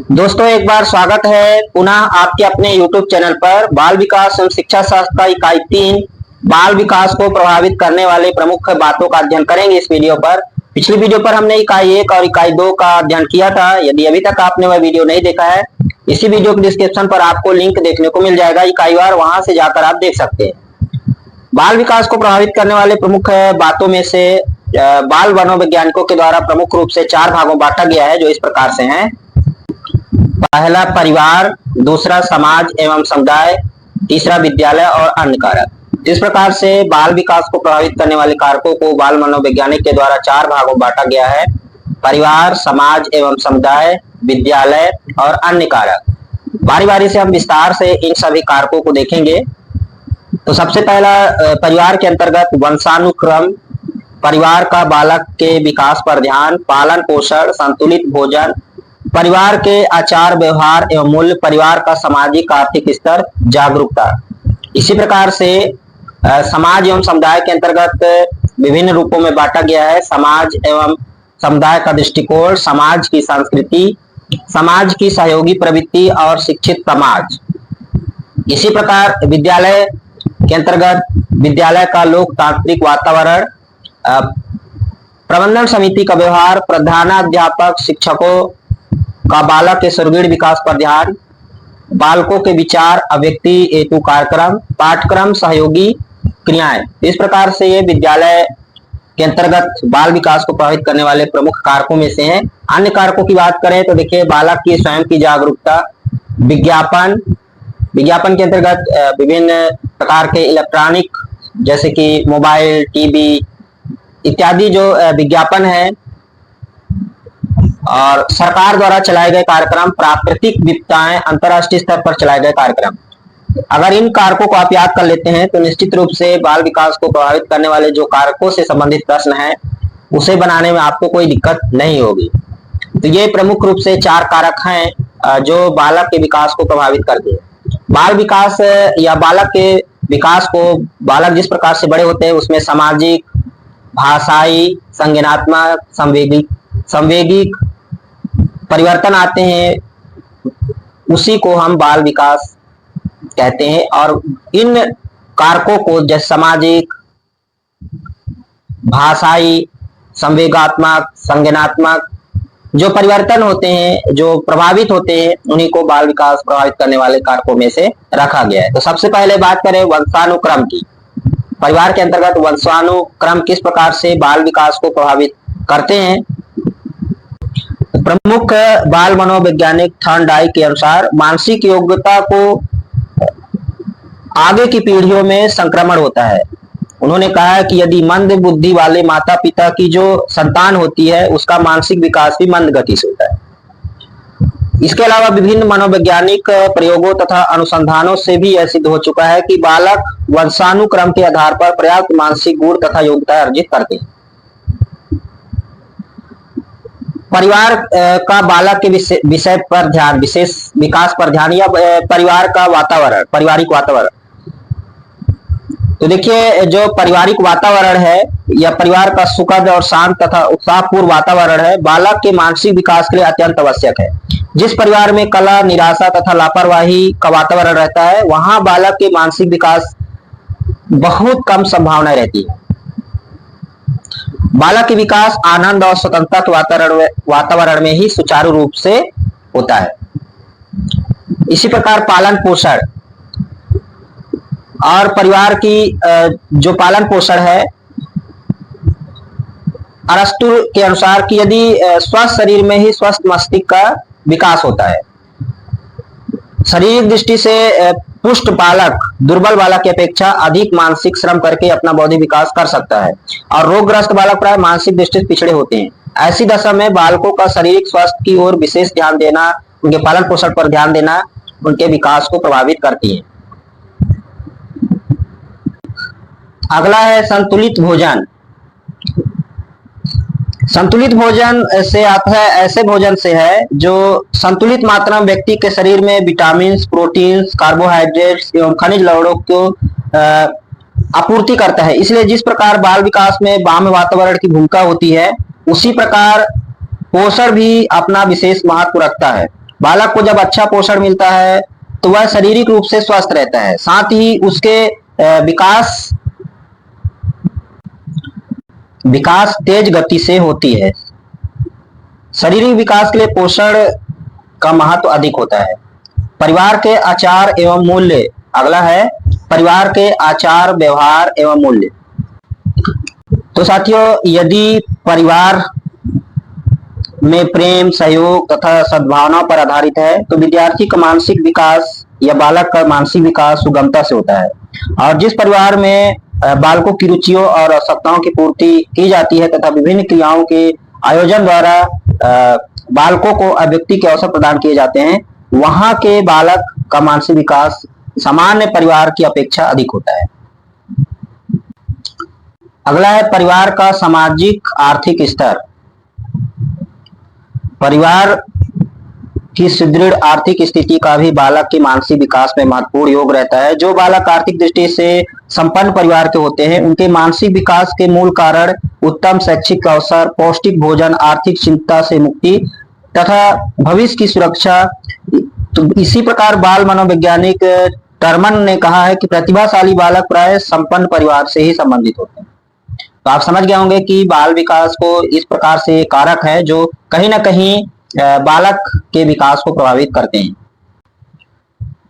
दोस्तों एक बार स्वागत है पुनः आपके अपने YouTube चैनल पर। बाल विकास एवं शिक्षा शास्त्र का इकाई 3 बाल विकास को प्रभावित करने वाले प्रमुख बातों का अध्ययन करेंगे। इस वीडियो पर पिछली वीडियो पर हमने इकाई 1 और इकाई 2 का अध्ययन किया था। यदि अभी तक आपने वह वीडियो नहीं देखा है, इसी वीडियो के डिस्क्रिप्शन पर आपको लिंक देखने को मिल जाएगा इकाई वार, वहां से जाकर आप देख सकते हैं। बाल विकास को प्रभावित करने वाले प्रमुख बातों में से बाल मनोवैज्ञानिकों के द्वारा प्रमुख रूप से 4 भागों में बांटा गया है, जो इस प्रकार से हैं। पहला परिवार, दूसरा समाज एवं समुदाय, तीसरा विद्यालय और अन्य कारक। इस प्रकार से बाल विकास को प्रभावित करने वाले कारकों को बाल मनोवैज्ञानिक के द्वारा 4 भागों में बांटा गया है: परिवार, समाज एवं समुदाय, विद्यालय और अन्य कारक। बारी बारी से हम विस्तार से इन सभी कारकों को देखेंगे। तो सबसे पहला परिवार के अंतर्गत वंशानुक्रम, परिवार का बालक के विकास पर ध्यान, पालन पोषण, संतुलित भोजन, परिवार के आचार व्यवहार एवं मूल्य, परिवार का सामाजिक आर्थिक स्तर, जागरूकता। इसी प्रकार से समाज एवं समुदाय के अंतर्गत विभिन्न रूपों में बांटा गया है: समाज एवं समुदाय का दृष्टिकोण, समाज की संस्कृति, समाज की सहयोगी प्रवृत्ति और शिक्षित समाज। इसी प्रकार विद्यालय के अंतर्गत विद्यालय का लोकतांत्रिक वातावरण, प्रबंधन समिति का व्यवहार, प्रधानाध्यापक शिक्षकों का बालक के सर्वांगीण विकास पर ध्यान, बालकों के विचार अभिव्यक्ति हेतु कार्यक्रम, पाठ्यक्रम, सहयोगी क्रियाएं। इस प्रकार से ये विद्यालय के अंतर्गत बाल विकास को प्रभावित करने वाले प्रमुख कारकों में से हैं। अन्य कारकों की बात करें तो देखिए, बालक की स्वयं की जागरूकता, विज्ञापन के अंतर्गत विभिन्न प्रकार के इलेक्ट्रॉनिक जैसे कि मोबाइल, टीवी इत्यादि जो विज्ञापन है, और सरकार द्वारा चलाए गए कार्यक्रम, प्राकृतिक विपदाएं, अंतर्राष्ट्रीय स्तर पर चलाए गए कार्यक्रम। अगर इन कारकों को आप याद कर लेते हैं तो निश्चित रूप से बाल विकास को प्रभावित करने वाले जो कारकों से संबंधित प्रश्न है उसे बनाने में आपको कोई दिक्कत नहीं होगी। तो ये प्रमुख रूप से 4 कारक हैं जो बालक के विकास को प्रभावित करते हैं। बाल विकास या बालक के विकास को बालक जिस प्रकार से बड़े होते हैं उसमें सामाजिक, भाषाई, संज्ञानात्मक, संवेगिक परिवर्तन आते हैं, उसी को हम बाल विकास कहते हैं। और इन कारकों को जैसे सामाजिक, भाषाई, संवेगात्मक, संज्ञानात्मक जो परिवर्तन होते हैं, जो प्रभावित होते हैं, उन्हीं को बाल विकास प्रभावित करने वाले कारकों में से रखा गया है। तो सबसे पहले बात करें वंशानुक्रम की। परिवार के अंतर्गत वंशानुक्रम किस प्रकार से बाल विकास को प्रभावित करते हैं? प्रमुख बाल मनोवैज्ञानिक थॉर्नडाइक के अनुसार मानसिक योग्यता को आगे की पीढ़ियों में संक्रमण होता है। उन्होंने कहा है कि यदि मंद बुद्धि वाले माता पिता की जो संतान होती है उसका मानसिक विकास भी मंद गति से होता है। इसके अलावा विभिन्न मनोवैज्ञानिक प्रयोगों तथा अनुसंधानों से भी यह सिद्ध हो चुका है कि बालक वंशानुक्रम के आधार पर पर्याप्त मानसिक गुण तथा योग्यता अर्जित करते हैं। परिवार का बालक के विषय पर ध्यान, विशेष विकास पर ध्यान, या परिवार का वातावरण, पारिवारिक वातावरण। तो देखिए, जो पारिवारिक वातावरण है या परिवार का सुखद और शांत तथा उत्साहपूर्ण वातावरण है, बालक के मानसिक विकास के लिए अत्यंत आवश्यक है। जिस परिवार में कलह, निराशा तथा लापरवाही का वातावरण रहता है, वहां बालक के मानसिक विकास बहुत कम संभावना रहती है। बालक की विकास आनंद और स्वतंत्रता के वातावरण में ही सुचारू रूप से होता है। इसी प्रकार पालन पोषण और परिवार की जो पालन पोषण है, अरस्तु के अनुसार कि यदि स्वस्थ शरीर में ही स्वस्थ मस्तिष्क का विकास होता है। शारीरिक दृष्टि से पुष्ट बालक दुर्बल बालक की अपेक्षा अधिक मानसिक श्रम करके अपना बौद्धिक विकास कर सकता है, और रोगग्रस्त बालक प्राय मानसिक दृष्टि से पिछड़े होते हैं। ऐसी दशा में बालकों का शारीरिक स्वास्थ्य की ओर विशेष ध्यान देना, उनके पालन पोषण पर ध्यान देना उनके विकास को प्रभावित करती है। अगला है संतुलित भोजन। संतुलित भोजन से आता है, ऐसे भोजन से है जो संतुलित मात्रा में व्यक्ति के शरीर में विटामिन, प्रोटीन, कार्बोहाइड्रेट्स एवं खनिज लवणों को आपूर्ति करता है। इसलिए जिस प्रकार बाल विकास में बाह्य वातावरण की भूमिका होती है, उसी प्रकार पोषण भी अपना विशेष महत्व रखता है। बालक को जब अच्छा पोषण मिलता है तो वह शारीरिक रूप से स्वस्थ रहता है, साथ ही उसके विकास तेज गति से होती है। शारीरिक विकास के लिए पोषण का महत्व अधिक होता है। परिवार के आचार एवं मूल्य, अगला है परिवार के आचार व्यवहार एवं मूल्य। तो साथियों, यदि परिवार में प्रेम, सहयोग तथा सद्भावना पर आधारित है तो विद्यार्थी का मानसिक विकास या बालक का मानसिक विकास सुगमता से होता है। और जिस परिवार में बालकों की रुचियों और आवश्यकताओं की पूर्ति की जाती है तथा विभिन्न क्रियाओं के आयोजन द्वारा बालकों को अभिव्यक्ति के अवसर प्रदान किए जाते हैं, वहां के बालक का मानसिक विकास सामान्य परिवार की अपेक्षा अधिक होता है। अगला है परिवार का सामाजिक आर्थिक स्तर। परिवार की सुदृढ़ आर्थिक स्थिति का भी बालक के मानसिक विकास में महत्वपूर्ण योग रहता है। जो बालक आर्थिक दृष्टि से संपन्न परिवार के होते हैं, उनके मानसिक विकास के मूल कारण उत्तम शैक्षिक अवसर, पौष्टिक भोजन, आर्थिक चिंता से मुक्ति तथा भविष्य की सुरक्षा। तो इसी प्रकार बाल मनोवैज्ञानिक टर्मन ने कहा है कि प्रतिभाशाली बालक प्राय संपन्न परिवार से ही संबंधित होते हैं। तो आप समझ गए होंगे कि बाल विकास को इस प्रकार से कारक है जो कहीं ना कहीं बालक के विकास को प्रभावित करते हैं।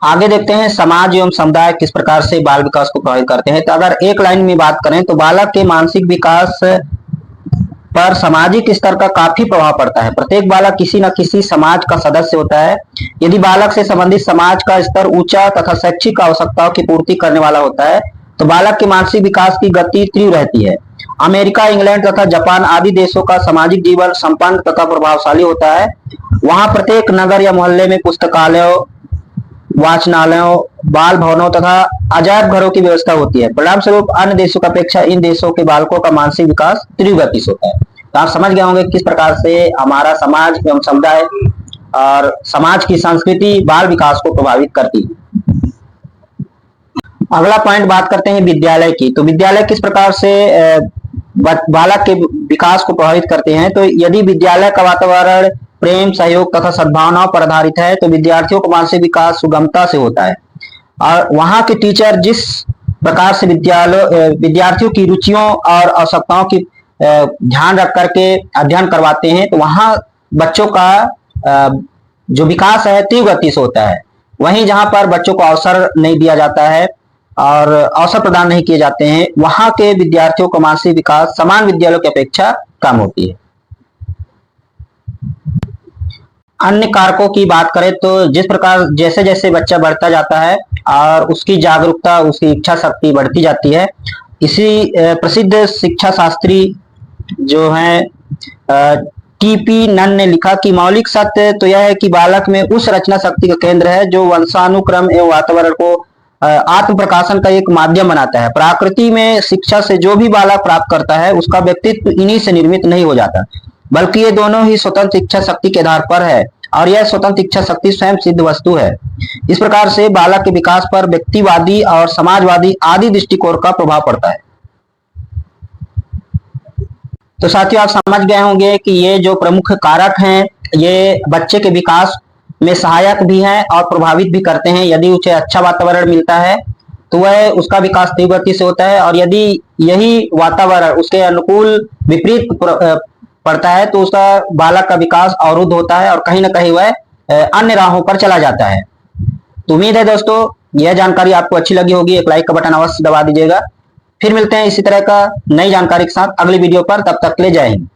आगे देखते हैं समाज एवं समुदाय किस प्रकार से बाल विकास को प्रभावित करते हैं। तो अगर एक लाइन में बात करें तो बालक के मानसिक विकास पर सामाजिक स्तर का काफी प्रभाव पड़ता है। प्रत्येक बालक किसी न किसी समाज का सदस्य होता है। यदि बालक से संबंधित समाज का स्तर ऊंचा तथा शैक्षिक आवश्यकताओं की पूर्ति करने वाला होता है तो बालक के मानसिक विकास की गति तीव्र रहती है। अमेरिका, इंग्लैंड तथा जापान आदि देशों का सामाजिक जीवन संपन्न तथा प्रभावशाली होता है। वहां प्रत्येक नगर या मोहल्ले में पुस्तकालयों, वाचनालयों, बाल भवनों तथा अजायब घरों की व्यवस्था होती है। परिणाम स्वरूप अन्य देशों की अपेक्षा इन देशों के बालकों का मानसिक विकास तीव्र गति से होता है। तो आप समझ गए होंगे किस प्रकार से हमारा समाज एवं समुदाय और समाज की संस्कृति बाल विकास को प्रभावित करती है। अगला पॉइंट बात करते हैं विद्यालय की। तो विद्यालय किस प्रकार से बालक के विकास को प्रभावित करते हैं। तो यदि विद्यालय का वातावरण प्रेम, सहयोग तथा सद्भावनाओं पर आधारित है तो विद्यार्थियों का मानसिक विकास सुगमता से होता है। और वहां के टीचर जिस प्रकार से विद्यार्थियों की रुचियों और आवश्यकताओं की ध्यान रख करके अध्ययन करवाते हैं तो वहां बच्चों का जो विकास है तीव्र गति से होता है। वहीं जहां पर बच्चों को अवसर नहीं दिया जाता है और अवसर प्रदान नहीं किए जाते हैं, वहां के विद्यार्थियों का मानसिक विकास समान विद्यालयों की अपेक्षा कम होती है। अन्य कारकों की बात करें तो जिस प्रकार जैसे जैसे बच्चा बढ़ता जाता है और उसकी जागरूकता, उसकी इच्छा शक्ति बढ़ती जाती है, इसी प्रसिद्ध शिक्षा शास्त्री जो है टीपी नन ने लिखा कि मौलिक सत्य तो यह है कि बालक में उस रचना शक्ति का केंद्र है जो वंशानुक्रम एवं वातावरण को आत्म प्रकाशन का एक माध्यम बनाता है। प्रकृति में शिक्षा से जो भी बालक प्राप्त करता है उसका व्यक्तित्व इन्हीं से निर्मित नहीं हो जाता, बल्कि ये दोनों ही स्वतंत्र इच्छा शक्ति के आधार पर है और यह स्वतंत्र इच्छा शक्ति स्वयं सिद्ध वस्तु है। इस प्रकार से बालक के विकास पर व्यक्तिवादी और समाजवादी आदि दृष्टिकोण का प्रभाव पड़ता है। तो साथियों, आप समझ गए होंगे कि ये जो प्रमुख कारक हैं ये बच्चे के विकास में सहायक भी हैं और प्रभावित भी करते हैं। यदि उसे अच्छा वातावरण मिलता है तो वह उसका विकास तीव्र गति से होता है और यदि यही वातावरण उसके अनुकूल विपरीत पड़ता है तो उसका बालक का विकास अवरुद्ध होता है और कहीं ना कहीं वह अन्य राहों पर चला जाता है। तो उम्मीद है दोस्तों यह जानकारी आपको अच्छी लगी होगी। एक लाइक का बटन अवश्य दबा दीजिएगा। फिर मिलते हैं इसी तरह का नई जानकारी के साथ अगली वीडियो पर। तब तक के लिए जय हिंद।